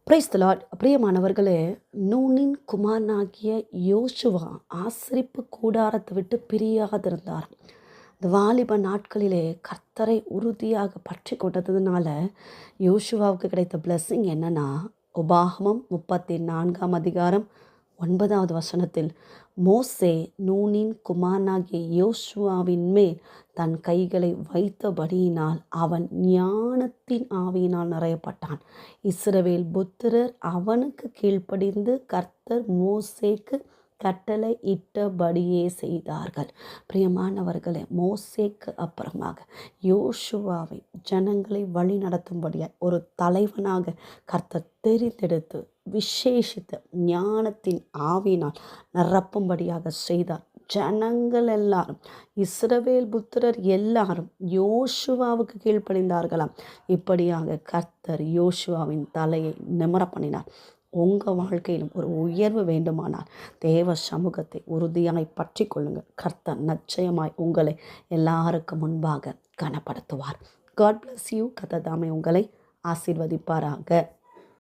Praise the Lord. பிரியமானவர்களே, நூனின் குமாரனாகிய யோசுவா ஆசரிப்பு கூடாரத்தை விட்டு பிரியாதிருந்தார். இந்த வாலிப நாட்களிலே கர்த்தரை உறுதியாக பற்றி கொண்டதுனால யோசுவாவுக்கு கிடைத்த பிளெஸ்ஸிங் என்னன்னா, உபாகமம் 34 9வது வசனத்தில் மோசே நூனின் குமாரனாகிய யோசுவாவின் மேல் தன் கைகளை வைத்தபடியினால் அவன் ஞானத்தின் ஆவியினால் நிறையப்பட்டான். இஸ்ரவேல் புத்திரர் அவனுக்கு கீழ்ப்படிந்து கர்த்தர் மோசேக்கு கட்டளை இட்டபடியே செய்தார்கள். பிரியமானவர்களே, மோசேக்கு அப்புறமாக யோசுவாவை ஜனங்களை வழி நடத்தும்படியாய் ஒரு தலைவனாக கர்த்தர் தெரிந்தெடுத்து விசேஷித்த ஞானத்தின் ஆவியினால் நிரப்பும்படியாக செய்தார். ஜனங்கள் எல்லாரும், இஸ்ரவேல் புத்திரர் எல்லாரும் யோசுவாவுக்கு கீழ்ப்படிந்தார்களாம். இப்படியாக கர்த்தர் யோசுவாவின் தலையை நிமிர பண்ணினார். உங்கள் வாழ்க்கையிலும் ஒரு உயர்வு வேண்டுமானால் தேவ சமூகத்தை உறுதியாய் பற்றி கொள்ளுங்கள். கர்த்தர் நிச்சயமாய் உங்களை எல்லாருக்கும் முன்பாக கனப்படுத்துவார். God bless you. கர்த்தர் தாமே உங்களை ஆசீர்வதிப்பாராக.